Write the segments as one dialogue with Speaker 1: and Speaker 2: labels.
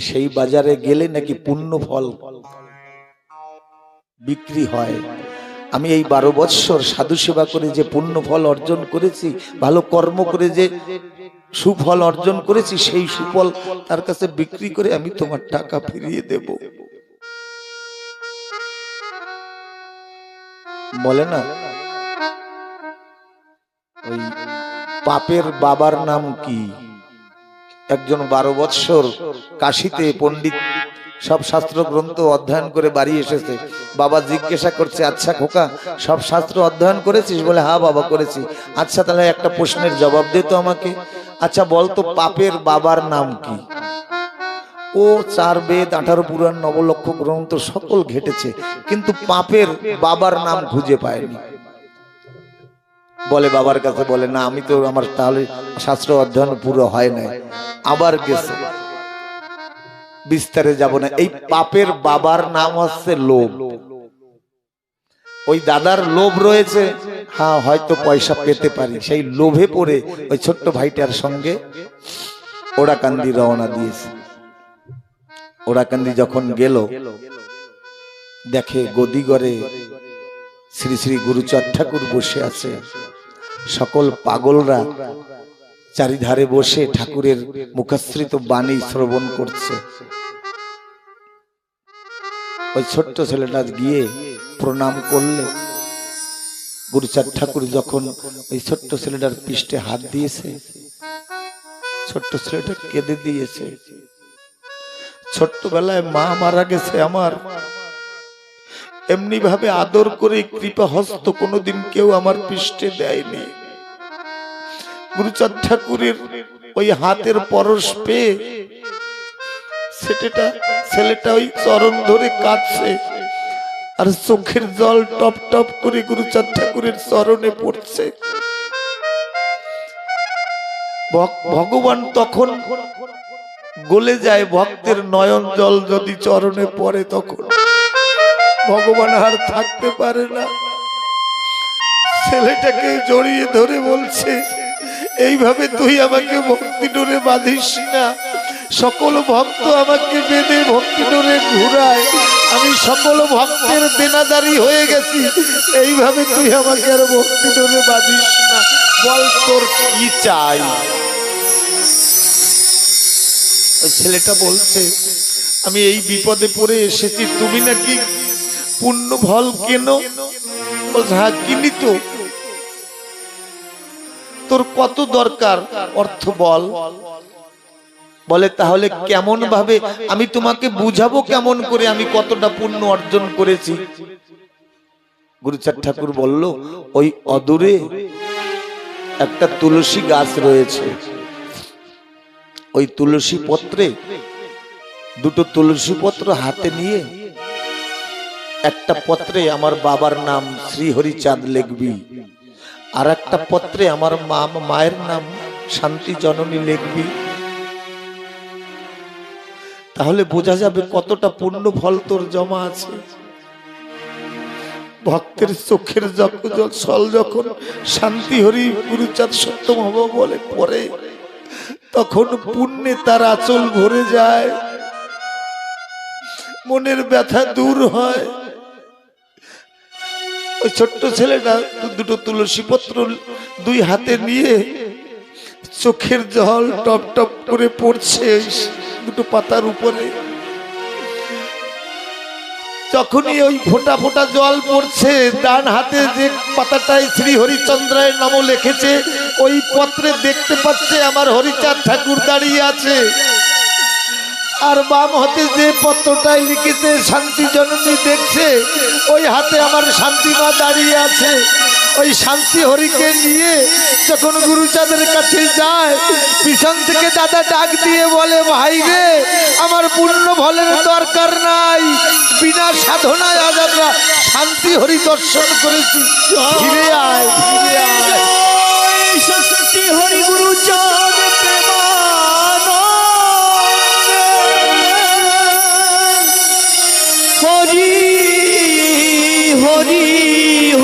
Speaker 1: সেই বাজারে গেলে নাকি পুণ্য ফল বিক্রি হয়। আমি এই 12 বৎসর সাধু সেবা করে যে পুণ্য ফল অর্জন করেছি, ভালো কর্ম করে যে সুফল অর্জন করেছি, সেই সুফল তার কাছে বিক্রি করে আমি তোমার টাকা ফিরিয়ে দেব। বলে না ওই পাপের বাবার নাম কি? একজন 12 বৎসর কাশীতে পণ্ডিত সব শাস্ত্র গ্রন্থ অধ্যয়ন করে বাড়ি এসেছে। বাবা জিজ্ঞাসা করছে, আচ্ছা খোকা, সব শাস্ত্র অধ্যয়ন করেছিস? বলে হ্যাঁ বাবা করেছি। আচ্ছা তাহলে একটা প্রশ্নের জবাব দে তো আমাকে। আচ্ছা বলতো পাপের বাবার নাম কি? ও 4 বেদ 18 পুরাণ 9 লক্ষ গ্রন্থ সকল ঘেটেছে, কিন্তু পাপের বাবার নাম খুঁজে পায়নি। বলে বাবার কাছে, বলে না আমি তো, আমার তাহলে শাস্ত্র অধ্যয়ন পুরো হয় না। আবার গেছে, বিস্তারে যাব না। এই পাপের বাবার নাম হচ্ছে লোভ। ওই দাদার লোভ রয়েছে, হ্যাঁ হয়তো পয়সা পেতে পারি, সেই লোভে পড়ে ওই ছোট্ট ভাইটার সঙ্গে ওড়াকান্দি রওনা দিয়েছে। ওড়াকান্দি যখন গেল, দেখে গদিঘরে শ্রী শ্রী গুরুচাঁদ ঠাকুর বসে আছে। সকল পাগলরা চারিধারে বসে ঠাকুরের মুখাশ্রিত বাণী শ্রবণ করছে। ওই ছোট্ট ছেলেটা গিয়ে প্রণাম করলে। গুরুচাঁদ ঠাকুর যখন ওই ছোট্ট ছেলেটার পৃষ্ঠে হাত দিয়েছে, ছোট্ট ছেলেটা কেঁদে দিয়েছে। ছোট্টবেলায় মা মারা গেছে আমার, এমনি ভাবে আদর করে কৃপা হস্ত কোনোদিন কেউ আমার পৃষ্ঠে দেয়নি। গুরুচাঁদ ঠাকুরের ওই হাতের পরশ পেয়ে ছেলেটা ওই চরণ ধরে কাঁদছে, আর চোখের জল টপ টপ করে গুরুচাঁদ ঠাকুরের চরণে পড়ছে। ভগবান তখন গলে যায়, ভক্তের নয়ন জল যদি চরণে পড়ে তখন ভগবান আর থাকতে পারে না। ছেলেটাকে জড়িয়ে ধরে বলছে, এইভাবে তুই আমাকে ভক্তি ডোরে বাঁধিস না। সকল ভক্ত আমাকে বেঁধে ভক্তি ডোরে ঘুরায়, আমি সকল ভক্তের দেনাদারি হয়ে গেছি, এইভাবে তুই আমাকে আর ভক্তি ডোরে বাঁধিস না। বল তোর কি চাই? ছেলেটা বলছে, আমি এই বিপদে পড়ে এসেছি, তুমি নাকি পুণ্য ফল কেন? বলছে হ্যাঁ কিনি তো। তোর কত দরকার অর্থ বল। বলে তাহলে কেমন ভাবে আমি তোমাকে বুঝাবো, কেমন করে আমি কতটা পুণ্য অর্জন করেছি? গুরুচাঁদ ঠাকুর বলল, ওই অদূরে একটা তুলসী গাছ রয়েছে, ওই তুলসী পত্রে দুটো তুলসী পত্র হাতে নিয়ে একটা পত্রে আমার বাবার নাম শ্রীহরিচাঁদ লিখবি, আর একটা পত্রে আমার মায়ের নাম শান্তি জননী লিখবি। তাহলে বোঝা যাবে কতটা পুণ্য ফল তোর জমা আছে। ভক্তের চোখের জল যখন শান্তি হরি গুরুচাঁদ সত্যম হব বলে পড়ে, তখন পুণ্যে তার আঁচল ভরে যায়, মনের ব্যথা দূর হয়। ওই ছোট্ট ছেলেটা দুটো তুলসী পত্র দুই হাতে নিয়ে চোখের জল টপ টপ করে পড়ছে দুটো পাতার উপরে। যখনই ওই ফোঁটা ফোঁটা জল পড়ছে, ডান হাতে যে পাতাটায় শ্রী হরিচন্দ্রায় নাম লিখেছে, ওই পত্রে দেখতে পাচ্ছে আমার হরিচাঁদ ঠাকুর দাঁড়িয়ে আছে। আর বাম হাতে যে পত্রটাই লিখেছে শান্তি জননী দেখছে, ওই হাতে আমার শান্তি মা দাঁড়িয়ে আছে। ওই শান্তি হরিকে নিয়ে যখন গুরুচাঁদের কাছে যায়, পিছন থেকে দাদা ডাক দিয়ে বলে, ভাই রে আমার পুণ্য ফলের দরকার নাই, বিনা সাধনায় আজ আমরা শান্তি হরি দর্শন করেছি, ফিরে আয় ফিরে আয়। শান্তি হরি গুরুচাঁদ হরি হরি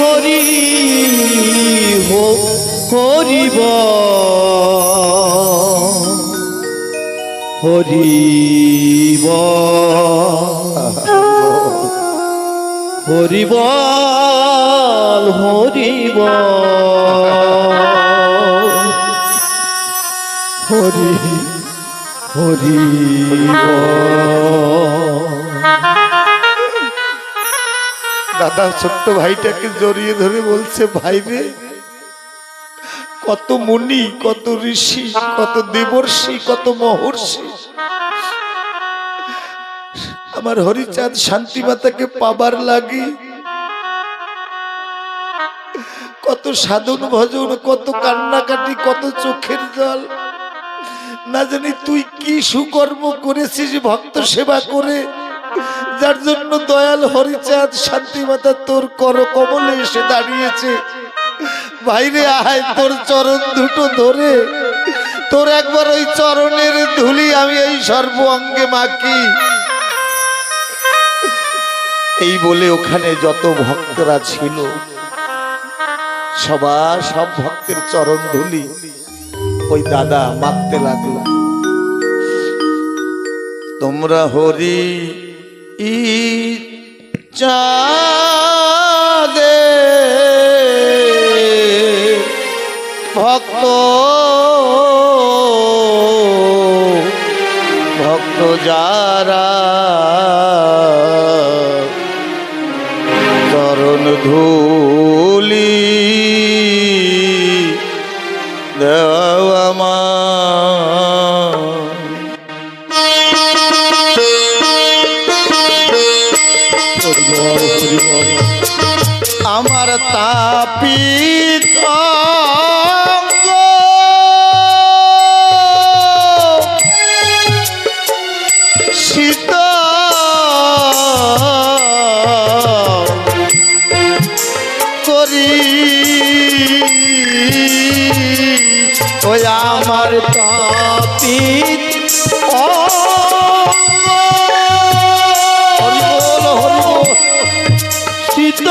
Speaker 1: হরি হরি হরি
Speaker 2: হরিবল হরি হরি
Speaker 1: দাদা ছোট্ট ভাইটাকে জড়িয়ে ধরে বলছে, ভাই রে, কত মুনি, কত ঋষি, কত দেবর্ষি, কত মহর্ষি আমার হরিচাঁদ শান্তি মাতাকে পাবার লাগি কত সাধন ভজন, কত কান্নাকাটি, কত চোখের জল। না জানি তুই কি সুকর্ম করেছিস ভক্ত সেবা করে, যার জন্য দয়াল হরিচাঁদ শান্তি মাতা তোর করকমলে এসে দাঁড়িয়েছে। ভাইরে আয়, তোর চরণ দুটো ধরে, তোর একবার ওই চরণের ধুলি আমি এই সর্ব অঙ্গে মাখি। এই বলে ওখানে যত ভক্তরা ছিল সব ভক্তের চরণ ধুলি ওই দাদা মাখতে লাগলো। তোমরা হরি চাঁদে ভক্ত ভক্ত যারা চরণ ধুলি দেওয়া মা। আমার তাপিত অঙ্গ শীত করি, ওই আমার তাপিত শীত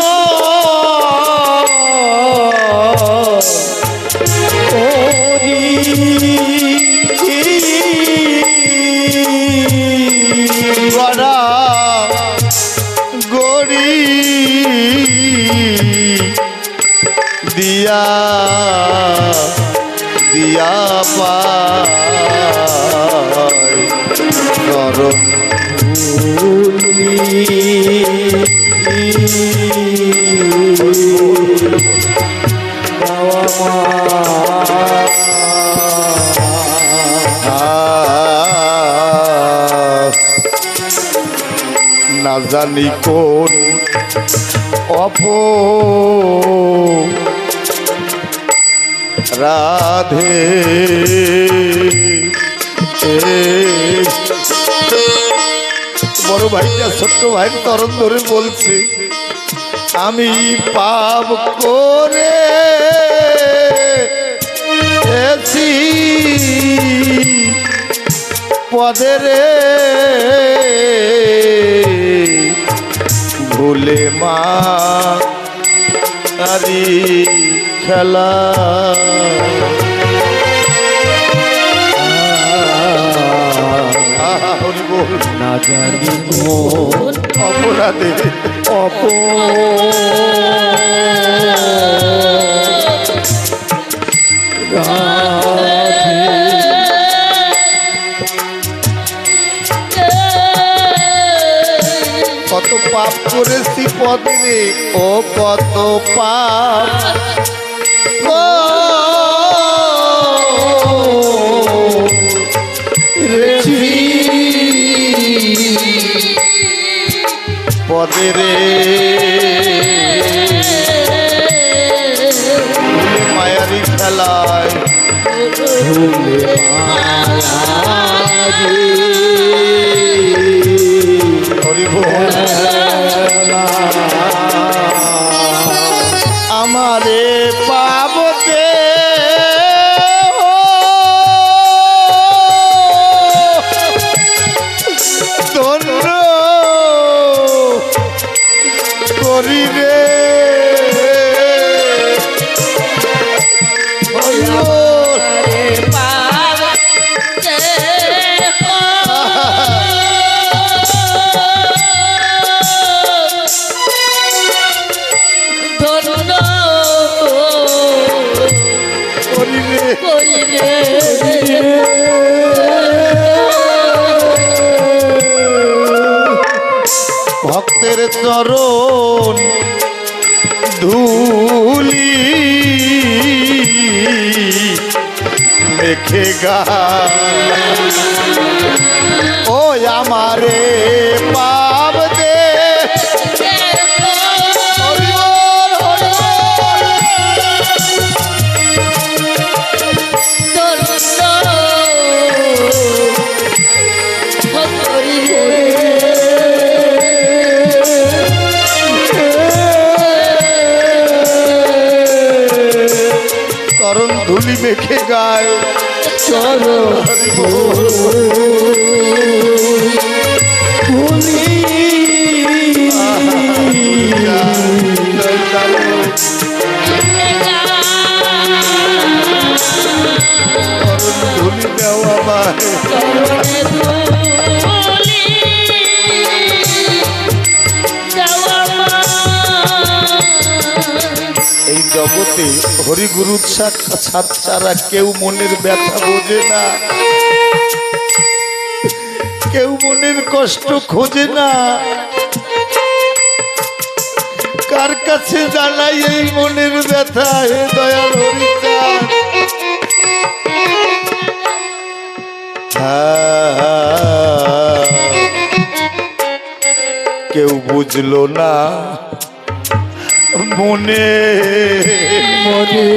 Speaker 1: গড়া গড়ি দিয়া দিয়া পায় চরণ না জানি কোন রাধে বড় ভাইটা ছোট্ট ভাই তরণ ধরে বলছে, আমি পাপ করে এসি পদের ভুলে মা আরি খেলা।
Speaker 2: না জানি কোন
Speaker 1: অপরাধে কত পাপ করেছি পদে, ও কত পাপ পদে রে মায়ারি খেলায় আমারে পাবতে ধন্য করি রে চরণ ধুলি মেখে গায় ও আমারে পাপ দে হরি বল, হরি চরণ ধুলি মেখে গায়
Speaker 2: চরণ ধুলি
Speaker 1: ধুলি দেওয়া মায় এই জগতে হরিগুরু ছাড়া কেউ মনের ব্যথা বোঝে না, কেউ মনের কষ্ট খোঁজে না। কার কাছে জানাই এই মনের ব্যথা? হে দয়াল হরিচাঁদ, কেউ বুঝলো না মনে
Speaker 2: মনে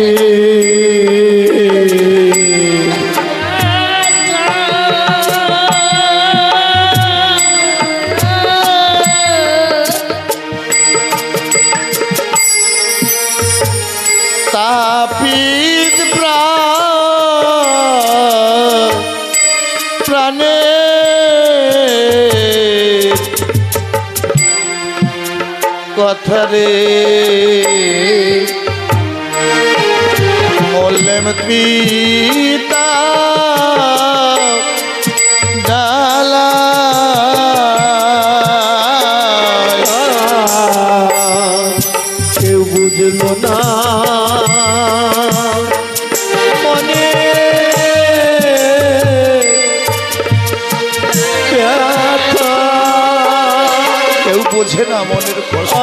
Speaker 1: তাপিত প্রাণে কথা রে বললেন পিতা ডালা
Speaker 2: কেউ বুঝলো না মনে ব্যথা,
Speaker 1: কেউ বোঝে না মনের কষ্ট।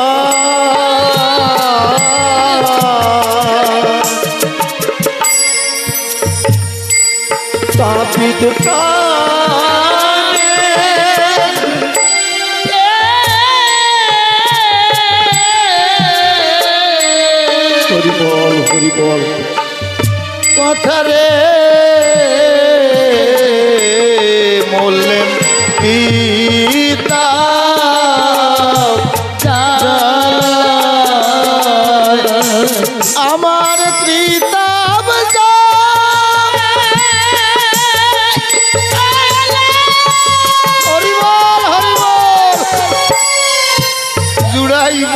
Speaker 2: তাপিত প্রাণে হরি বল, হরি বল
Speaker 1: কথা রে বললেন পিতা আমার ত্রিতাব হরি বল, হরি বল জুড়াইব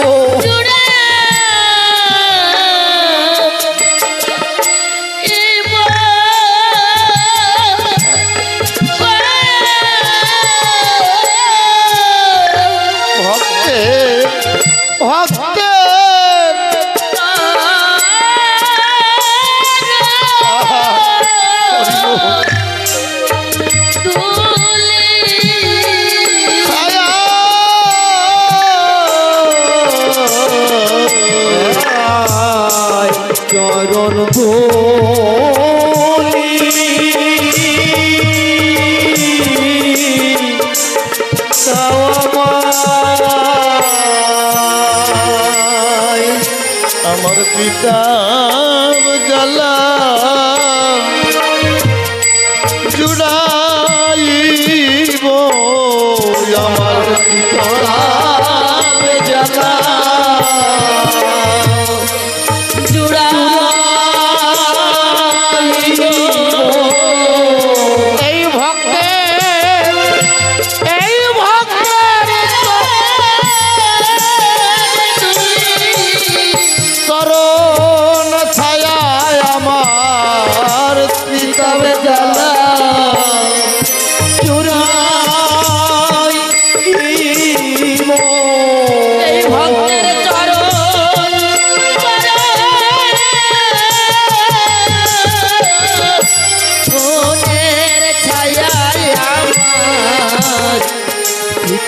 Speaker 2: চরণ ধুলি
Speaker 1: আমার পিতাব জ্বালা জুড়াইব আমার পিতাব জ্বালা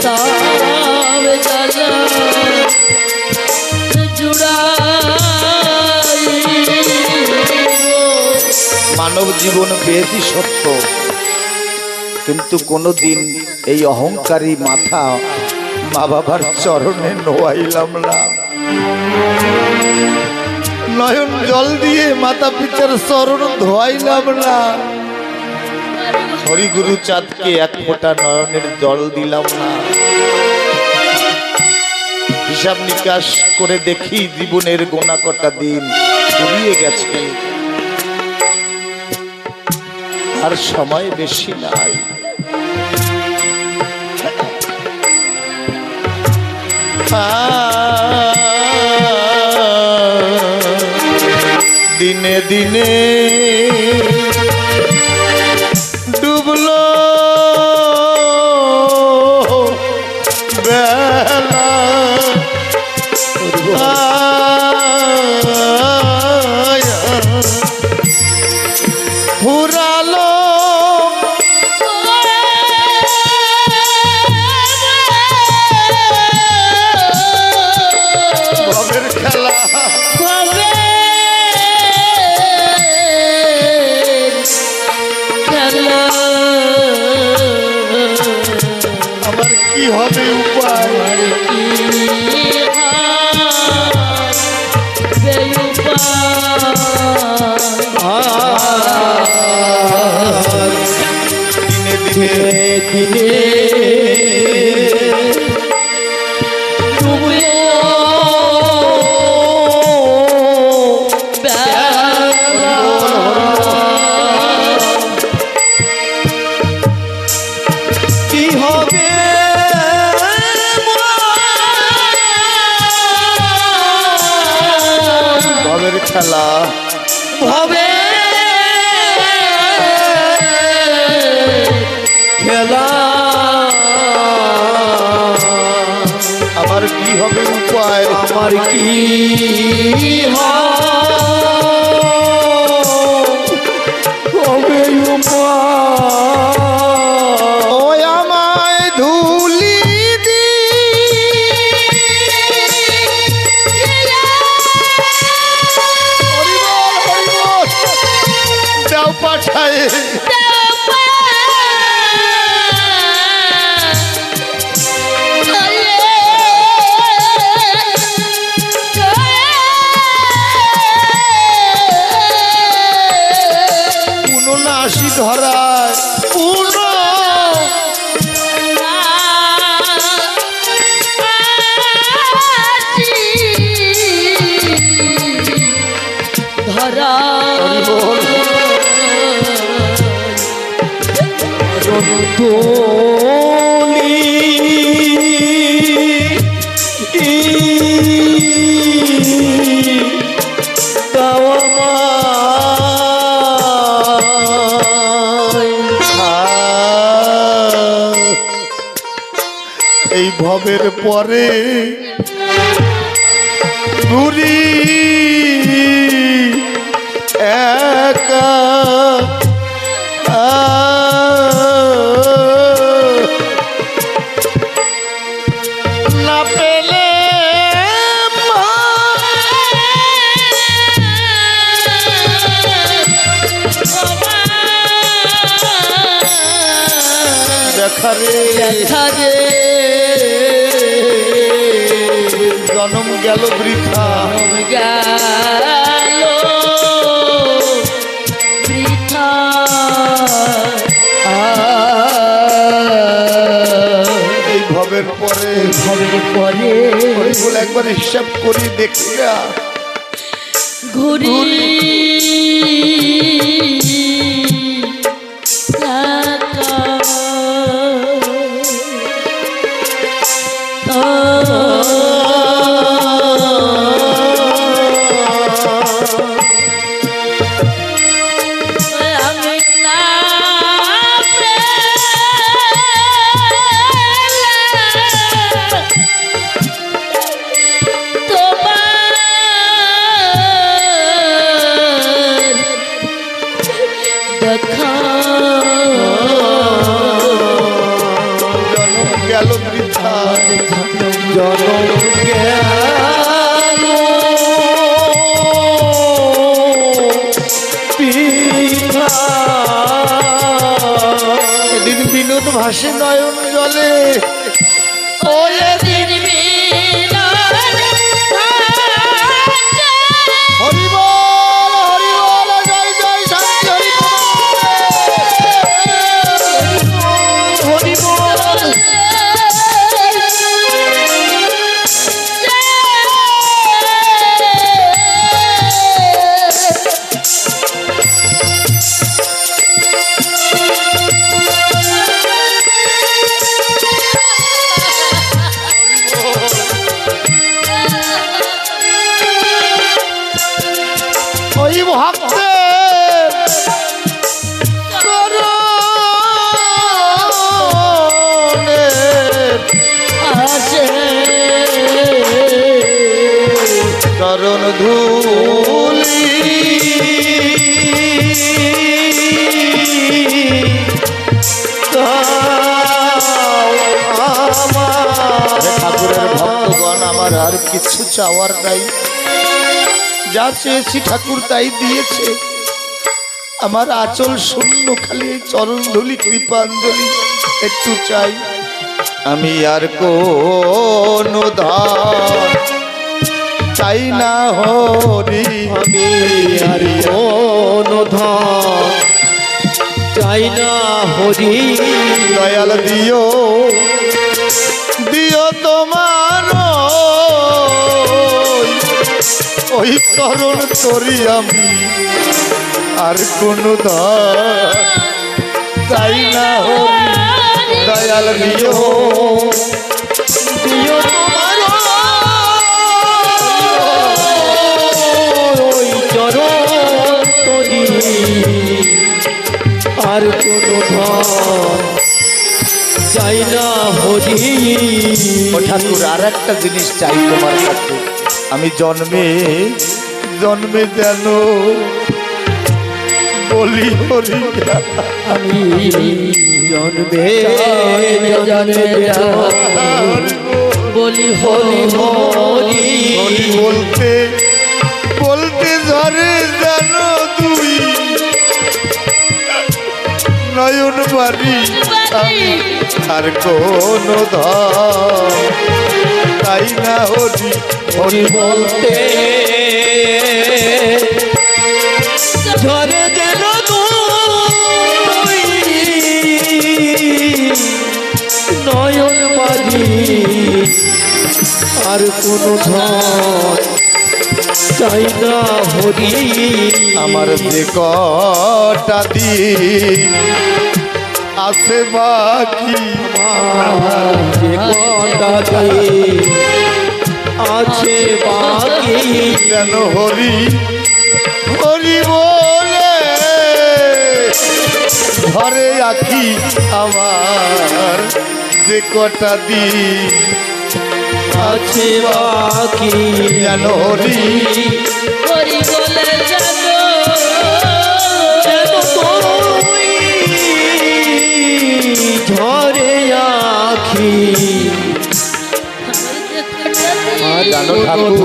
Speaker 2: তাব জ্বালা
Speaker 1: মানব জীবন পেয়েছি সত্য, কিন্তু কোনোদিন এই অহংকারী মাথা মা বাবার চরণে নোয়াইলাম না। নয়ন জল দিয়ে মাতা পিতার চরণ ধোয়াইলাম না। হরিগুরু চাঁদকে এক ফোঁটা নয়নের জল দিলাম না। হিসাব নিকাশ করে দেখি জীবনের গোনা কটা দিন ফুরিয়ে গেছে, আর সময় বেশি নাই। দিনে দিনে ডুবলো বেলা, ফুরালো ভবের খেলা। আমার কি হবে উপায়? দিনে দিনে কি হবে ভবের খেলা, ভবে খেলা। আমার কি হবে উপায়? আমার কি হবে উপায়? আমায় ধুলি দি দাও পাঠায়, হাসি ধরায় পূর্ণ ধরা এই ভবের পরে ঘুরি একা, না পেলে দেখারে দেখারে জনম গেল বৃথা, গেল বৃথা। এই ভবের পরে বলে একবার হিসাব করি দেখি না, ঘুরি গেল বৃথা, জনম গেল বৃথা। ভাসে নয়ন জলে ওই হরিবল হরিবল জয় জয় শান্তি হরিবল ওই ভক্তের চরণ ধুলি ঠাকুরের ভক্তগণ আমার আর কিছু চাওয়ার নাই যা চেয়েছি ঠাকুর তাই দিয়েছে আমার আঁচল শূন্য খালি এই চরণ ধুলি কৃপাঞ্জলি একটু চাই আমি আর কোন ধান চাই না হরি
Speaker 2: আমি আর কোন ধন চাই না হরি
Speaker 1: দয়াল দিও দিও তোমার ওই চরণ তরি আমি আর কোন ধান চাই না হরি দয়াল দিও
Speaker 2: দিও তোমার ওই চরণ তরি আর কোন ধন চাই না হরি
Speaker 1: ও ঠাকুর আর একটা জিনিস চাই তোমার কাছে আমি জন্মে জন্মে যেন বলি হরি
Speaker 2: আমি জন্মে জন্মে বলি হরি হরি
Speaker 1: হরি বলতে বলতে ধরে যেন দুই নয়ন বাড়ি আর কোন ধন তাই না হরি
Speaker 2: হরি বলতে ঝরে যেন দুই নয়ন বাড়ি আর কোন ধন চাই না হরি
Speaker 1: আমার যে কটা দিন আছে বাকি
Speaker 2: যে কটা দিন আছে বাকি
Speaker 1: যেন হরি হরি বলে ঘরে আঁকি আমার যে কটা দিন
Speaker 2: আছে বাকি
Speaker 1: যেন হরি
Speaker 3: হরি বলে জানো
Speaker 2: যেন তুই ঝরে আখি
Speaker 1: জানো ঠাকুর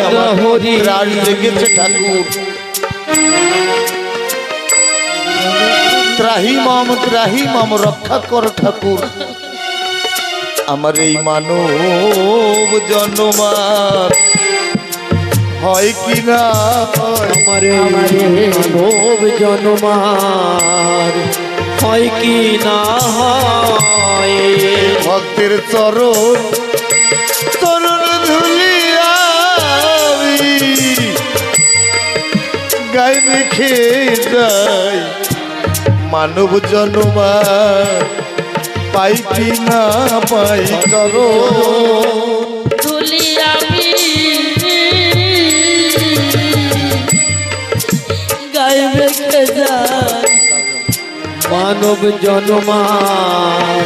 Speaker 2: আমার হরি
Speaker 1: প্রাণ জেগেছে ঠাকুর ত্রাহি মাম রক্ষা কর ঠাকুর আমার এই মানব জন্মার হয় কি না হয়?
Speaker 2: আমার মানব জন্মার হয় কি না হয়
Speaker 1: ভক্তের চরণ চরণ ধুলিয়া গায়ে রেখে যাই মানব জন্মার পাই কি না পাই চরণ
Speaker 3: ধুলি আমি গায়ে মেখে যাই
Speaker 2: মানব জন্মার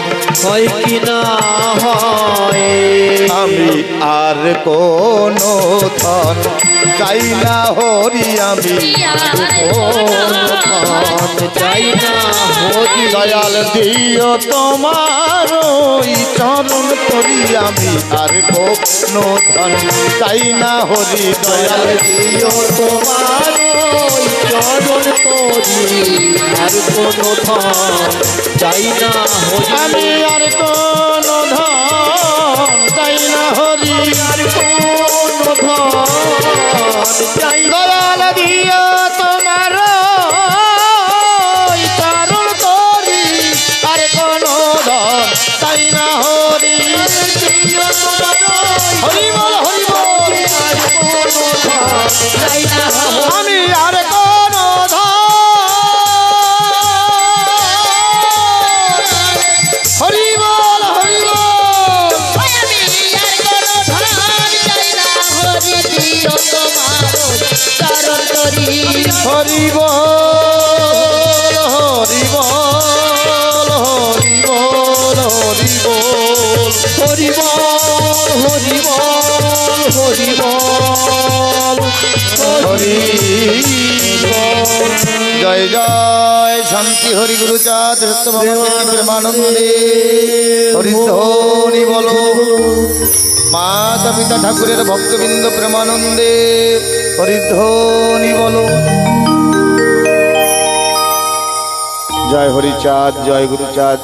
Speaker 2: হয় কি না হয়
Speaker 1: আমি আর কোন ধন চাই না হরি আমি
Speaker 2: চাই না হরি
Speaker 1: দয়াল দিও তোমার ওই চরণ করি আমি আর কোনো ধন চাই না হরি দয়াল
Speaker 2: দিও তোমার ওই চরণ তোরি আর কোনো ধন চাই না হরি
Speaker 1: আমি আর কোনো ধন চাই না হরি
Speaker 2: আর কোনো ধন চাই না
Speaker 1: দয়াল দিও তোমার ওই চরণ করি আর কোনো ধন চাই না হরি
Speaker 2: দিও তোমার
Speaker 1: হরি বল হরি বল
Speaker 2: আর কোনো ধন চাই না
Speaker 1: আমি আর কোনো ধন হরি বল হরি বল হরি বল হরি বল হরি বল হরি বল
Speaker 2: হরি বল হরি বল হরি বল
Speaker 1: হরি বল। জয় জয় শান্তি হরি গুরু চাঁদ প্রেমানন্দে হরি ধ্বনি বলো মাতা পিতা ঠাকুরের ভক্তবৃন্দ প্রেমানন্দে হরিধ্বনি বলো। জয় হরিচাঁদ জয় গুরুচাঁদ।